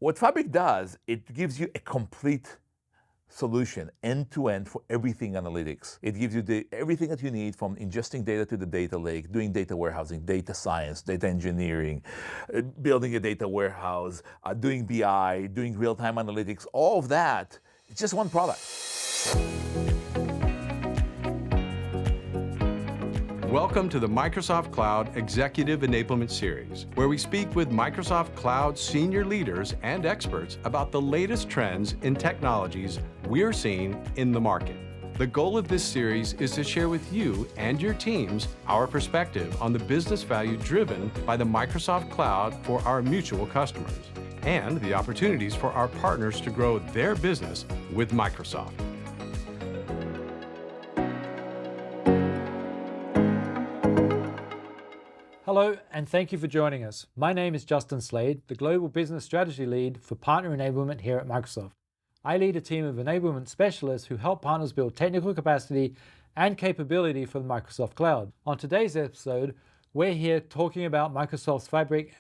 What Fabric does, it gives you a complete solution end-to-end for everything analytics. It gives you everything that you need, from ingesting data to the data lake, doing data warehousing, data science, data engineering, building a data warehouse, doing BI, doing real-time analytics, all of that. It's just one product. Welcome to the Microsoft Cloud Executive Enablement Series, where we speak with Microsoft Cloud senior leaders and experts about the latest trends in technologies we're seeing in the market. The goal of this series is to share with you and your teams our perspective on the business value driven by the Microsoft Cloud for our mutual customers, and the opportunities for our partners to grow their business with Microsoft. Hello, and thank you for joining us. My name is Justin Slade, the Global Business Strategy Lead for Partner Enablement here at Microsoft. I lead a team of enablement specialists who help partners build technical capacity and capability for the Microsoft Cloud. On today's episode, we're here talking about Microsoft's Fabric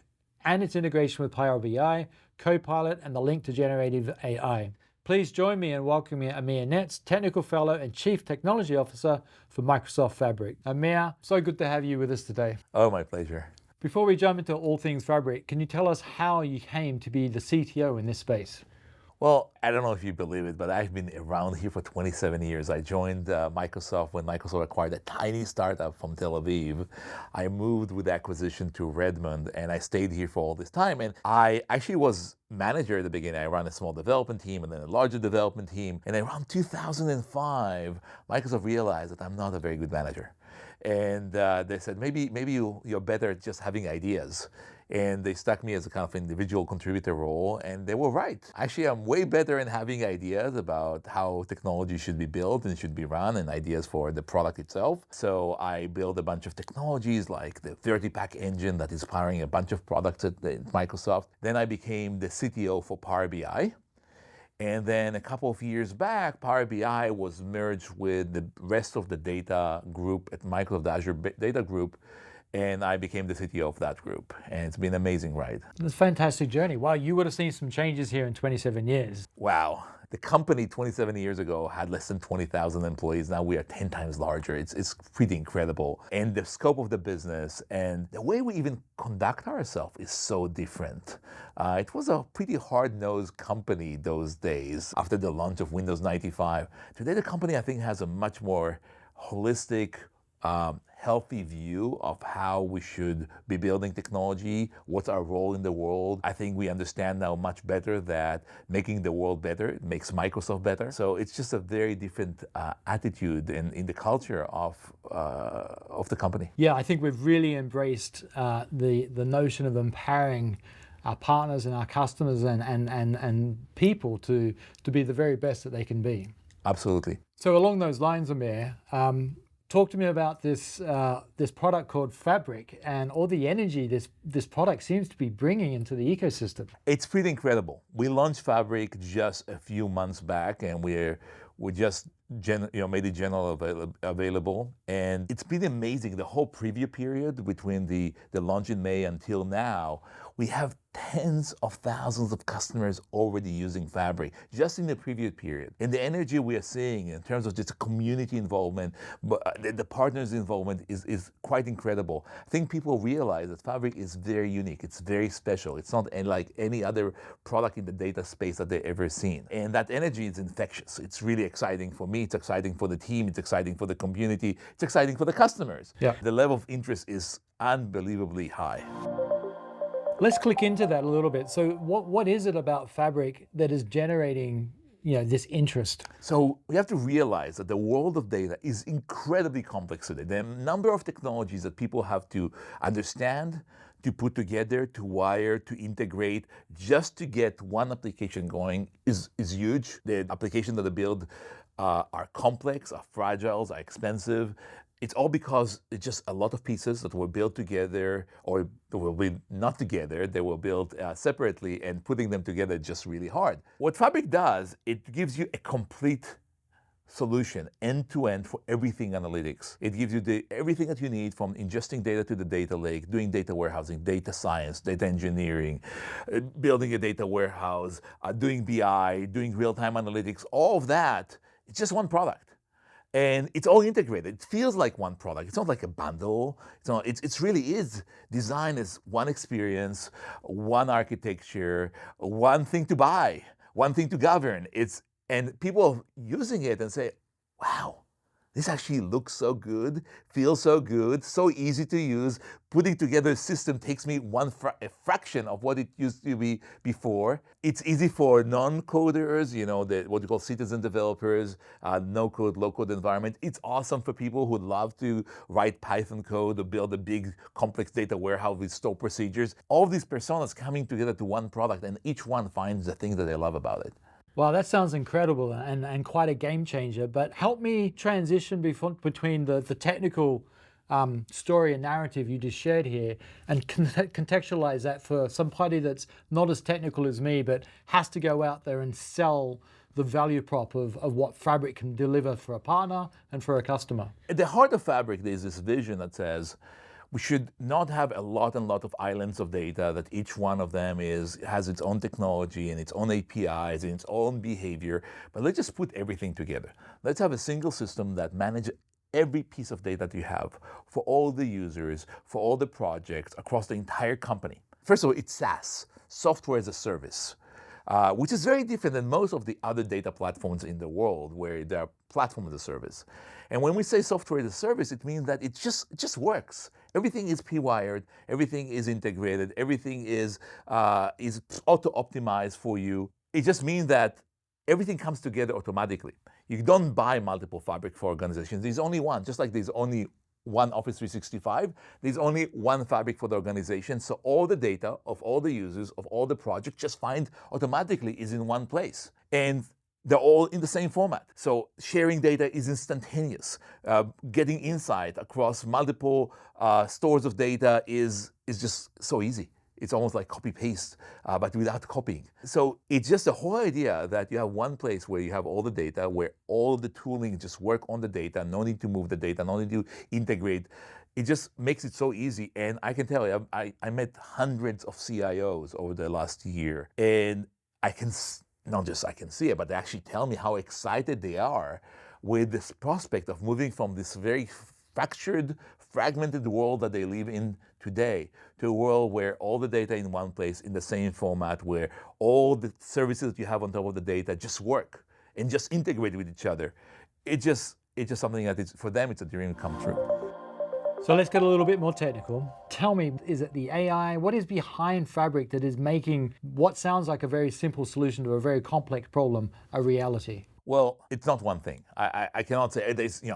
and its integration with Power BI, Copilot, and the link to generative AI. Please join me in welcoming Amir Netz, Technical Fellow and Chief Technology Officer for Microsoft Fabric. Amir, so good to have you with us today. Oh, my pleasure. Before we jump into all things Fabric, can you tell us how you came to be the CTO in this space? Well, I don't know if you believe it, but I've been around here for 27 years. I joined Microsoft when Microsoft acquired a tiny startup from Tel Aviv. I moved with acquisition to Redmond, and I stayed here for all this time. And I actually was manager at the beginning. I ran a small development team and then a larger development team. And around 2005, Microsoft realized that I'm not a very good manager. And they said, maybe you're better at just having ideas. And they stuck me as a kind of individual contributor role, and they were right. Actually, I'm way better in having ideas about how technology should be built and should be run, and ideas for the product itself. So I built a bunch of technologies like the 30-pack engine that is powering a bunch of products at Microsoft. Then I became the CTO for Power BI. And then a couple of years back, Power BI was merged with the rest of the data group at Microsoft Azure Data Group, and I became the CTO of that group. And it's been an amazing ride. It's a fantastic journey. Wow, you would have seen some changes here in 27 years. Wow. The company 27 years ago had less than 20,000 employees. Now we are 10 times larger. It's pretty incredible. And the scope of the business and the way we even conduct ourselves is so different. It was a pretty hard-nosed company those days after the launch of Windows 95. Today, the company, I think, has a much more holistic, healthy view of how we should be building technology, what's our role in the world. I think we understand now much better that making the world better makes Microsoft better. So it's just a very different attitude in the culture of the company. Yeah, I think we've really embraced the notion of empowering our partners and our customers and people to be the very best that they can be. Absolutely. So along those lines, Amir, talk to me about this product called Fabric and all the energy this product seems to be bringing into the ecosystem. It's pretty incredible. We launched Fabric just a few months back, and we just made it general available, and it's been amazing. The whole preview period between the launch in May until now, we have tens of thousands of customers already using Fabric just in the preview period. And the energy we are seeing in terms of just community involvement, but the partners' involvement is quite incredible. I think people realize that Fabric is very unique. It's very special. It's not like any other product in the data space that they've ever seen. And that energy is infectious. It's really exciting for me. It's exciting for the team. It's exciting for the community. It's exciting for the customers. Yeah. The level of interest is unbelievably high. Let's click into that a little bit. So what is it about Fabric that is generating this interest? So we have to realize that the world of data is incredibly complex today. The number of technologies that people have to understand, to put together, to wire, to integrate, just to get one application going is huge. The applications that they build are complex, are fragile, are expensive. It's all because it's just a lot of pieces that were built together, or they will be not together, they were built separately, and putting them together is just really hard. What Fabric does, it gives you a complete solution end-to-end for everything analytics. It gives you everything that you need, from ingesting data to the data lake, doing data warehousing, data science, data engineering, building a data warehouse, doing BI, doing real-time analytics, all of that. It's just one product. And it's all integrated. It feels like one product. It's not like a bundle. It's really is designed as one experience, one architecture, one thing to buy, one thing to govern. And people are using it and say, wow, this actually looks so good, feels so good, so easy to use. Putting together a system takes me a fraction of what it used to be before. It's easy for non-coders, what you call citizen developers, no-code, low-code environment. It's awesome for people who love to write Python code or build a big complex data warehouse with store procedures. All of these personas coming together to one product, and each one finds the thing that they love about it. Wow, that sounds incredible and quite a game changer. But help me transition between the technical story and narrative you just shared here, and contextualize that for somebody that's not as technical as me, but has to go out there and sell the value prop of what Fabric can deliver for a partner and for a customer. At the heart of Fabric, there's this vision that says, we should not have a lot of islands of data that each one of them has its own technology and its own APIs and its own behavior, but let's just put everything together. Let's have a single system that manages every piece of data that you have for all the users, for all the projects across the entire company. First of all, it's SaaS, software as a service, which is very different than most of the other data platforms in the world where they're platform as a service. And when we say software as a service, it means that it just works. Everything is pre-wired, everything is integrated, everything is auto-optimized for you. It just means that everything comes together automatically. You don't buy multiple Fabric for organizations. There's only one, just like there's only one Office 365, there's only one Fabric for the organization. So all the data of all the users, of all the projects, just find automatically is in one place. And they're all in the same format. So sharing data is instantaneous. Getting insight across multiple stores of data is just so easy. It's almost like copy-paste, but without copying. So it's just the whole idea that you have one place where you have all the data, where all the tooling just work on the data, no need to move the data, no need to integrate. It just makes it so easy. And I can tell you, I met hundreds of CIOs over the last year, and I can see it, but they actually tell me how excited they are with this prospect of moving from this very fractured, fragmented world that they live in today to a world where all the data in one place, in the same format, where all the services that you have on top of the data just work and just integrate with each other. It's just something that for them, it's a dream come true. So let's get a little bit more technical. Tell me, is it the AI? What is behind Fabric that is making what sounds like a very simple solution to a very complex problem a reality? Well, it's not one thing. I cannot say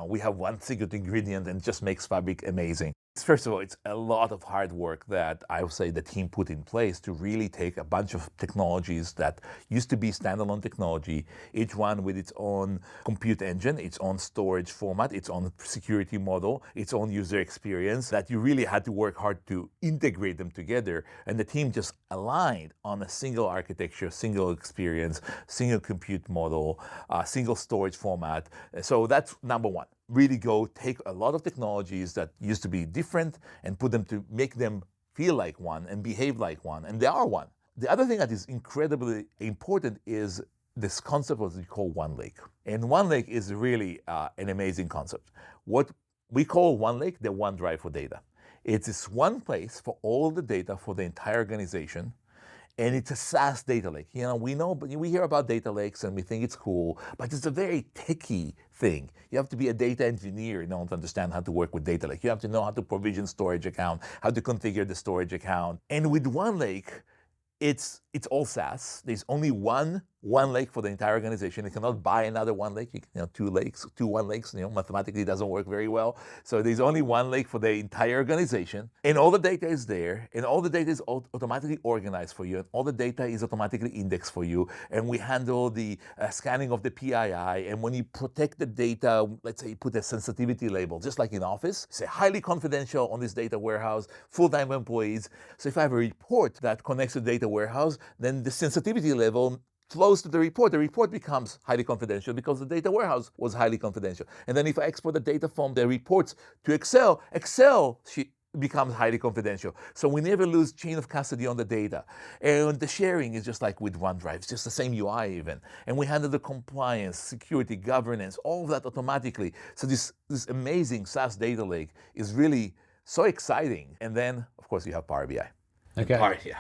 we have one secret ingredient and it just makes Fabric amazing. First of all, it's a lot of hard work that I would say the team put in place to really take a bunch of technologies that used to be standalone technology, each one with its own compute engine, its own storage format, its own security model, its own user experience, that you really had to work hard to integrate them together. And the team just aligned on a single architecture, single experience, single compute model, single storage format. So that's number one. Really go take a lot of technologies that used to be different and put them to make them feel like one and behave like one, and they are one. The other thing that is incredibly important is this concept of what we call One Lake. And One Lake is really an amazing concept. What we call One Lake, the OneDrive for data. It's this one place for all the data for the entire organization. And it's a SaaS data lake. We hear about data lakes and we think it's cool, but it's a very techy thing. You have to be a data engineer in order to understand how to work with data lake. You have to know how to provision storage account, how to configure the storage account. And with One Lake, it's all SaaS. There's only one lake for the entire organization. You cannot buy another One Lake. Two One Lakes, mathematically doesn't work very well. So there's only one lake for the entire organization. And all the data is there. And all the data is automatically organized for you. And all the data is automatically indexed for you. And we handle the scanning of the PII. And when you protect the data, let's say you put a sensitivity label, just like in Office, say highly confidential on this data warehouse, full-time employees. So if I have a report that connects to the data warehouse, then the sensitivity level flows to the report becomes highly confidential because the data warehouse was highly confidential. And then if I export the data from the reports to Excel, becomes highly confidential. So we never lose chain of custody on the data. And the sharing is just like with OneDrive. It's just the same UI even. And we handle the compliance, security, governance, all of that automatically. So this amazing SaaS data lake is really so exciting. And then, of course, you have Power BI. Okay.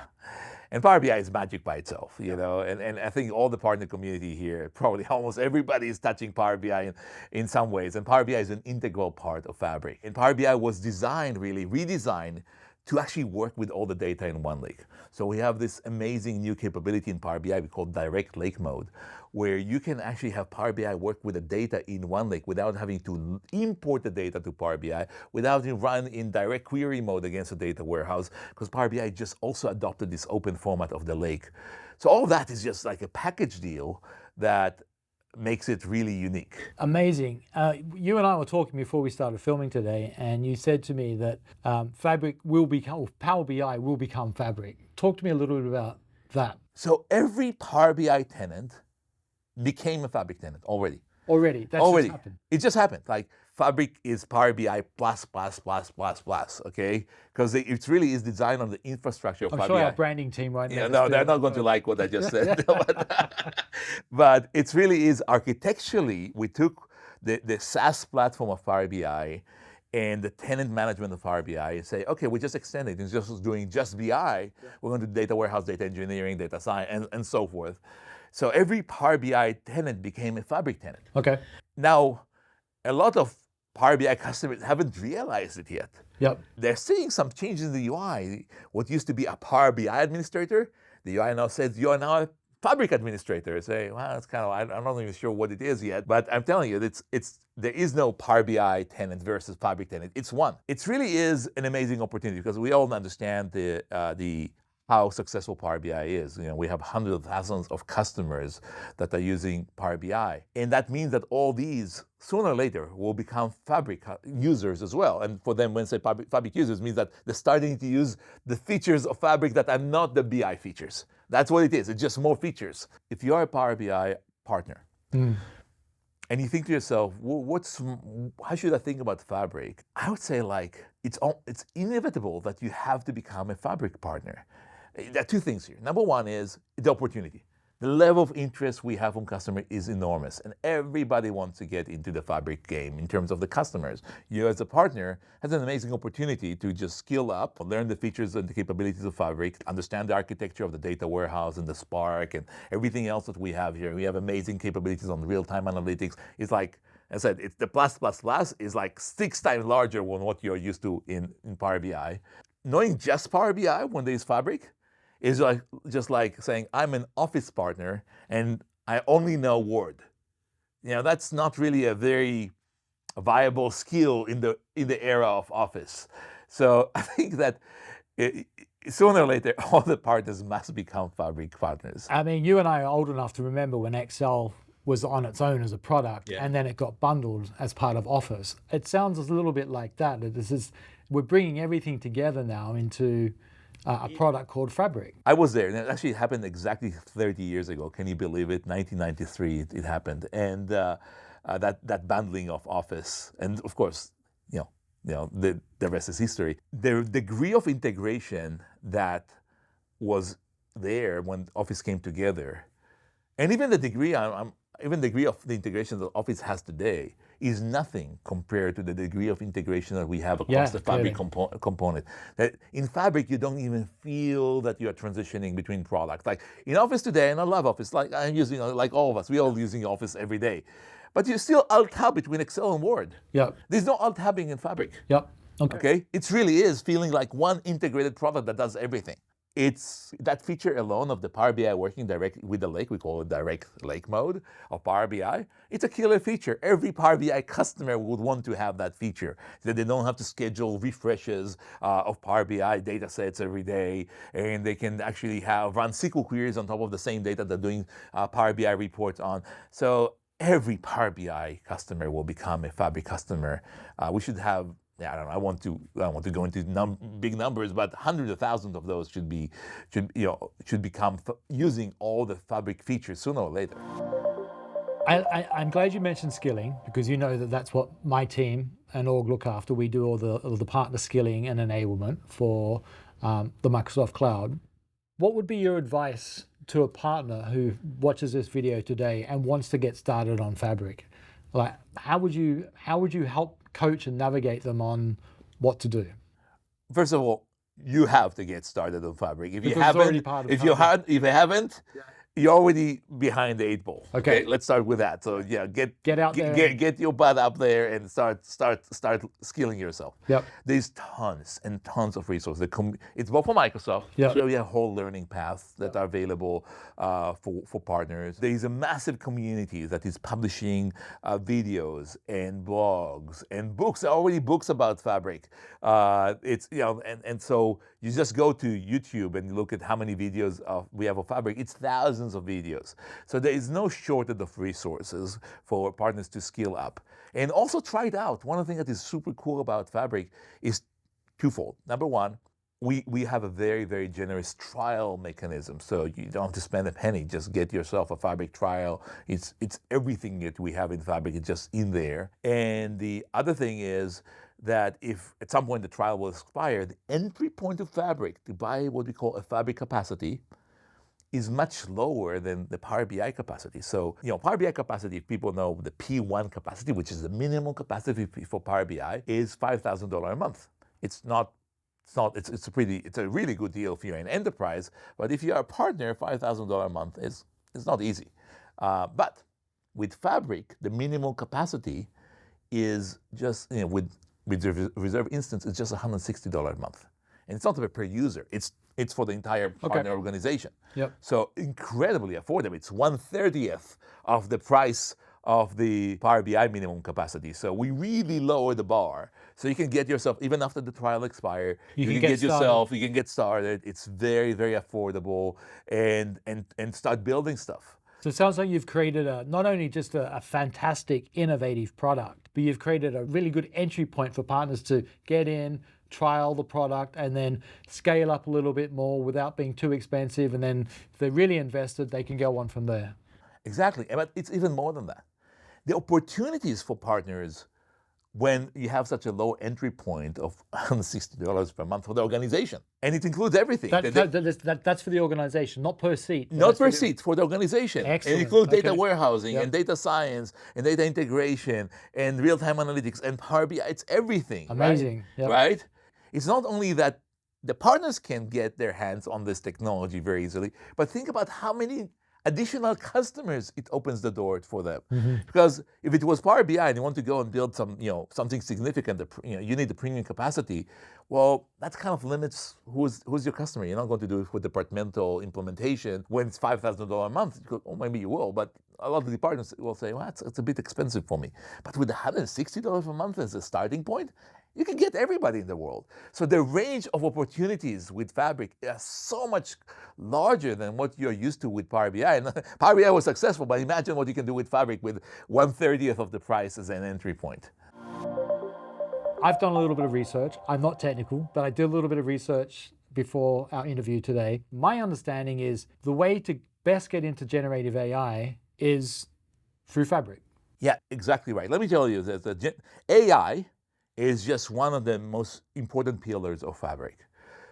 And Power BI is magic by itself, you know, and I think all the partner community here, probably almost everybody is touching Power BI in some ways. And Power BI is an integral part of Fabric. And Power BI was redesigned to actually work with all the data in one lake. So we have this amazing new capability in Power BI we call direct lake mode, where you can actually have Power BI work with the data in one lake without having to import the data to Power BI, without it run in direct query mode against the data warehouse, because Power BI just also adopted this open format of the lake. So all that is just like a package deal that makes it really unique. Amazing. You and I were talking before we started filming today, and you said to me that Power BI will become Fabric. Talk to me a little bit about that. So every Power BI tenant became a Fabric tenant already. Just happened. It just happened. Like Fabric is Power BI plus, okay? Because it really is designed on the infrastructure of Power BI. I'm sure our branding team right now. Yeah, no, they're not going to like what I just said. But it really is architecturally, we took the SaaS platform of Power BI and the tenant management of Power BI and say, okay, we just extend it. Instead of doing just BI, we're going to do data warehouse, data engineering, data science, and so forth. So every Power BI tenant became a Fabric tenant. Okay. Now, a lot of Power BI customers haven't realized it yet. Yep. They're seeing some changes in the UI. What used to be a Power BI administrator, the UI now says you are now a Fabric administrator. Say, well, it's kind of, I'm not even sure what it is yet, but I'm telling you, there is no Power BI tenant versus Fabric tenant. It's one. It really is an amazing opportunity because we all understand how successful Power BI is. You know, we have hundreds of thousands of customers that are using Power BI. And that means that all these, sooner or later, will become Fabric users as well. And for them, when I say Fabric users, means that they're starting to use the features of Fabric that are not the BI features. That's what it is. It's just more features. If you are a Power BI partner, and you think to yourself, how should I think about Fabric? I would say it's inevitable that you have to become a Fabric partner. There are two things here. Number one is the opportunity. The level of interest we have from customers is enormous, and everybody wants to get into the Fabric game in terms of the customers. You as a partner has an amazing opportunity to just skill up, learn the features and the capabilities of Fabric, understand the architecture of the data warehouse and the Spark and everything else that we have here. We have amazing capabilities on real-time analytics. It's like, as I said, it's the plus is like 6 times larger than what you're used to in Power BI. Knowing just Power BI when there's Fabric is just like saying, I'm an Office partner and I only know Word. You know, that's not really a very viable skill in the era of Office. So I think that sooner or later, all the partners must become Fabric partners. I mean, you and I are old enough to remember when Excel was on its own as a product, and then it got bundled as part of Office. It sounds a little bit like that. We're bringing everything together now into a product called Fabric. I was there, and it actually happened exactly 30 years ago. Can you believe it? 1993, it happened, and that bundling of Office, and of course, the rest is history. The degree of integration that was there when Office came together, and even the degree of the integration that Office has today is nothing compared to the degree of integration that we have across the Fabric component. That in Fabric, you don't even feel that you are transitioning between products. Like in Office today, and I love Office, like I'm using, like all of us, we're all using Office every day. But you still alt-tab between Excel and Word. Yep. There's no alt-tabbing in Fabric. Yep. Okay? It really is feeling like one integrated product that does everything. It's that feature alone of the Power BI working directly with the lake, we call it direct lake mode of Power BI. It's a killer feature. Every Power BI customer would want to have that feature, so that they don't have to schedule refreshes of Power BI data sets every day, and they can actually run SQL queries on top of the same data they're doing Power BI reports on. So every Power BI customer will become a Fabric customer. We should have yeah, I don't know. I want to go into big numbers, but hundreds of thousands of those should become using all the Fabric features sooner or later. I'm glad you mentioned skilling, because you know that that's what my team and org look after. We do all the partner skilling and enablement for the Microsoft Cloud. What would be your advice to a partner who watches this video today and wants to get started on Fabric? Like, how would you help coach and navigate them on what to do? First of all, you have to get started on Fabric. If you Because it's already haven't, part of if you haven't, you're already behind the 8 ball. Okay. Let's start with that. So yeah, Get out there. get your butt up there and start skilling yourself. Yep. There's tons and tons of resources. It's both for Microsoft. Yep. So we have whole learning paths that are available for partners. There is a massive community that is publishing videos and blogs and books. There are already books about Fabric. And so you just go to YouTube and look at how many videos we have of Fabric. It's thousands of videos. So there is no shortage of resources for partners to skill up. And also try it out. One of the things that is super cool about Fabric is twofold. Number one, we have a very, very generous trial mechanism. So you don't have to spend a penny. Just get yourself a Fabric trial. It's everything that we have in Fabric. It's just in there. And the other thing is that if at some point the trial will expire, the entry point of Fabric to buy what we call a Fabric capacity is much lower than the Power BI capacity. So, Power BI capacity, if people know the P1 capacity, which is the minimum capacity for Power BI, is $5,000 a month. It's a really good deal if you're an enterprise, but if you're a partner, $5,000 a month is not easy. But with Fabric, the minimum capacity is just, with reserve instance, it's just $160 a month. And it's not per user. It's for the entire partner organization. Yep. So incredibly affordable. It's 1/30th of the price of the Power BI minimum capacity. So we really lower the bar. So you can get yourself, even after the trial expires, you can get started. It's very, very affordable, and start building stuff. So it sounds like you've created not only just a fantastic, innovative product, but you've created a really good entry point for partners to get in, trial the product, and then scale up a little bit more without being too expensive. And then if they're really invested, they can go on from there. Exactly. But it's even more than that. The opportunities for partners when you have such a low entry point of $160 per month for the organization. And it includes everything. That's for the organization, not per seat. Not per seat, for the organization. Excellent. And it includes data warehousing and data science and data integration and real-time analytics and Power BI. It's everything. Amazing. Right? Yep. Right? It's not only that the partners can get their hands on this technology very easily, but think about how many additional customers it opens the door for them. Mm-hmm. Because if it was Power BI and you want to go and build something significant, you need the premium capacity. Well, that kind of limits who's your customer. You're not going to do it with departmental implementation when it's $5,000 a month. Or maybe you will, but a lot of the partners will say, well, it's a bit expensive for me. But with $160 a month as a starting point, you can get everybody in the world. So the range of opportunities with Fabric is so much larger than what you're used to with Power BI. And Power BI was successful, but imagine what you can do with Fabric with 1/30th of the price as an entry point. I've done a little bit of research. I'm not technical, but I did a little bit of research before our interview today. My understanding is the way to best get into generative AI is through Fabric. Yeah, exactly right. Let me tell you that AI is just one of the most important pillars of Fabric.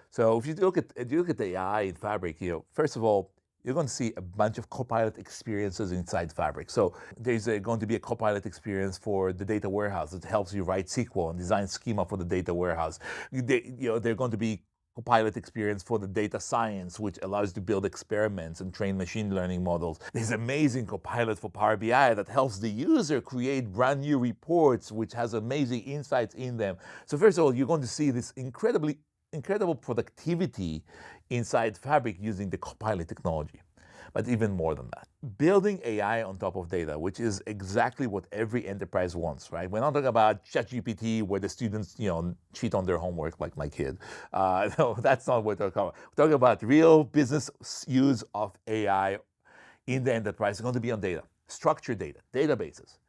So if you look at the AI in Fabric, first of all, you're going to see a bunch of Copilot experiences inside Fabric. So there's going to be a Copilot experience for the data warehouse that helps you write SQL and design schema for the data warehouse. They're going to be Copilot experience for the data science, which allows you to build experiments and train machine learning models. There's amazing Copilot for Power BI that helps the user create brand new reports, which has amazing insights in them. So first of all, you're going to see this incredible productivity inside Fabric using the Copilot technology. But even more than that, building AI on top of data, which is exactly what every enterprise wants, right? We're not talking about ChatGPT where the students, cheat on their homework like my kid. No, that's not what we're talking about. We're talking about real business use of AI in the enterprise. It's going to be on data, structured data, databases.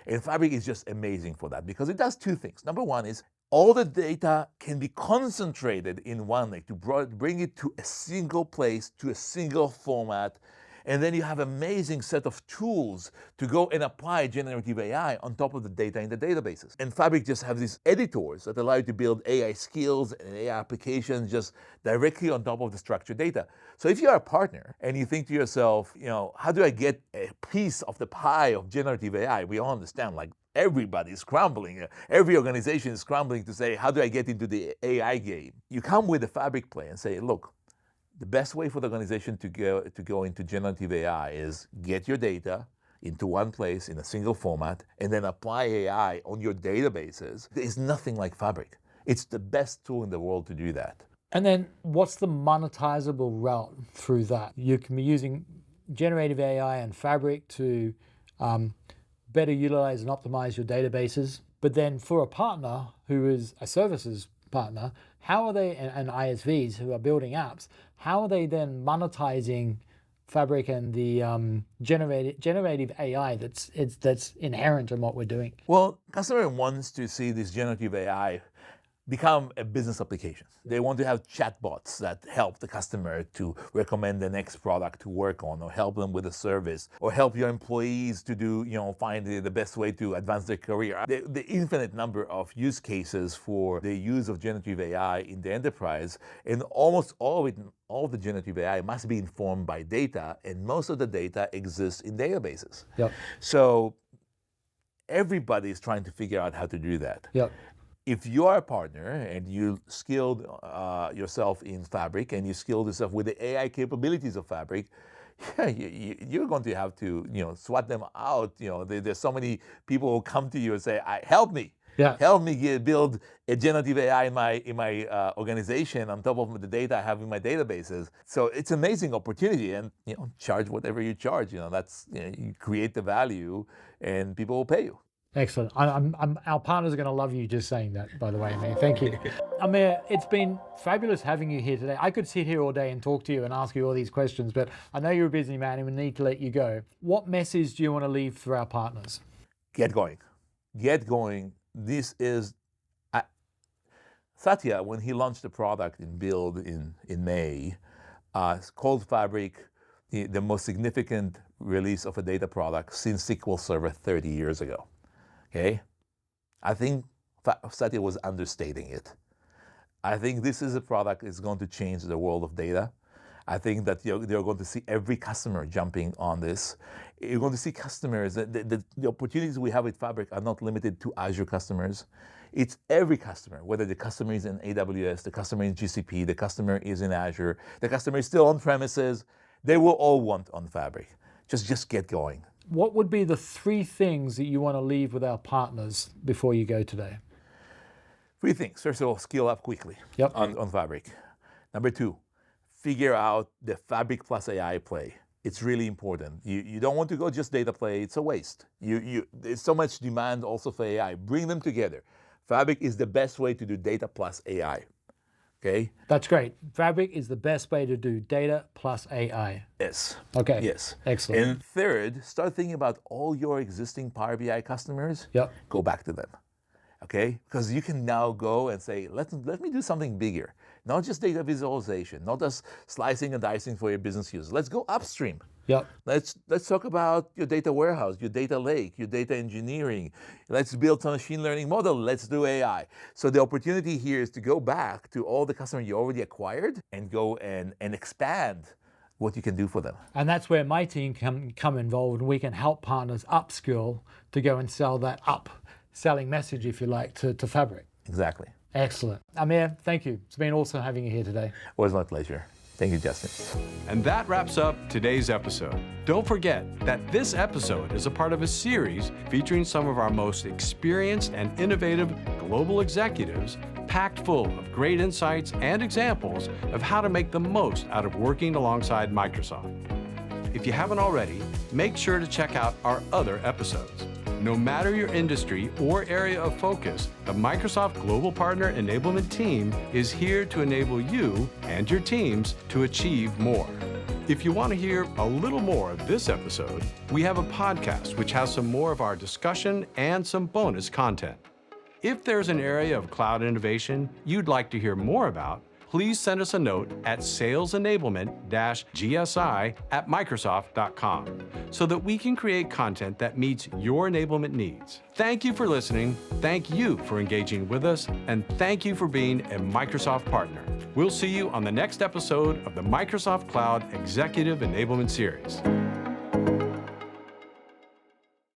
And Fabric is just amazing for that because it does two things. Number one is all the data can be concentrated in one lake to bring it to a single place, to a single format. And then you have an amazing set of tools to go and apply generative AI on top of the data in the databases. And Fabric just has these editors that allow you to build AI skills and AI applications just directly on top of the structured data. So if you're a partner and you think to yourself, how do I get a piece of the pie of generative AI? We all understand, like, everybody's scrambling. Every organization is scrambling to say, how do I get into the AI game? You come with a Fabric play and say, look, the best way for the organization to go into generative AI is get your data into one place in a single format and then apply AI on your databases. There is nothing like Fabric. It's the best tool in the world to do that. And then what's the monetizable route through that? You can be using generative AI and Fabric to better utilize and optimize your databases. But then for a partner who is a services partner, how are they, and ISVs who are building apps, how are they then monetizing Fabric and the generative AI that's inherent in what we're doing? Well, customer wants to see this generative AI become a business application. They want to have chatbots that help the customer to recommend the next product to work on, or help them with a service, or help your employees to do, find the best way to advance their career. The infinite number of use cases for the use of generative AI in the enterprise, and almost all of the generative AI must be informed by data, and most of the data exists in databases. Yep. So everybody is trying to figure out how to do that. Yep. If you are a partner and you skilled yourself in Fabric and you skilled yourself with the AI capabilities of Fabric, you're going to have to swat them out. There's so many people who come to you and say, "Help me, help me build a generative AI in my organization on top of the data I have in my databases." So it's an amazing opportunity, and charge whatever you charge. You create the value, and people will pay you. Excellent. Our partners are going to love you just saying that, by the way, Amir. Thank you. Amir, it's been fabulous having you here today. I could sit here all day and talk to you and ask you all these questions, but I know you're a busy man and we need to let you go. What message do you want to leave for our partners? Get going. Get going. This is... Satya, when he launched the product in Build in May, called Fabric the most significant release of a data product since SQL Server 30 years ago. Okay, I think Satya was understating it. I think this is a product that's going to change the world of data. I think that you're going to see every customer jumping on this. You're going to see customers, the opportunities we have with Fabric are not limited to Azure customers. It's every customer, whether the customer is in AWS, the customer in GCP, the customer is in Azure, the customer is still on premises, they will all want on Fabric. Just get going. What would be the 3 things that you want to leave with our partners before you go today? 3 things. First of all, skill up quickly on Fabric. Number 2, figure out the Fabric plus AI play. It's really important. You don't want to go just data play. It's a waste. There's so much demand also for AI. Bring them together. Fabric is the best way to do data plus AI. Okay? That's great. Fabric is the best way to do data plus AI. Yes. Okay. Yes. Excellent. And third, start thinking about all your existing Power BI customers. Yep. Go back to them. Okay? Because you can now go and say, let me do something bigger. Not just data visualization, not just slicing and dicing for your business use. Let's go upstream. Yep. Let's talk about your data warehouse, your data lake, your data engineering. Let's build some machine learning model. Let's do AI. So the opportunity here is to go back to all the customers you already acquired and go and expand what you can do for them. And that's where my team can come involved, and we can help partners upskill to go and sell that selling message, if you like, to Fabric. Exactly. Excellent. Amir, thank you. It's been awesome having you here today. It was my pleasure. Thank you, Justin. And that wraps up today's episode. Don't forget that this episode is a part of a series featuring some of our most experienced and innovative global executives, packed full of great insights and examples of how to make the most out of working alongside Microsoft. If you haven't already, make sure to check out our other episodes. No matter your industry or area of focus, the Microsoft Global Partner Enablement Team is here to enable you and your teams to achieve more. If you want to hear a little more of this episode, we have a podcast which has some more of our discussion and some bonus content. If there's an area of cloud innovation you'd like to hear more about, please send us a note at salesenablement-gsi@microsoft.com so that we can create content that meets your enablement needs. Thank you for listening, thank you for engaging with us, and thank you for being a Microsoft partner. We'll see you on the next episode of the Microsoft Cloud Executive Enablement Series.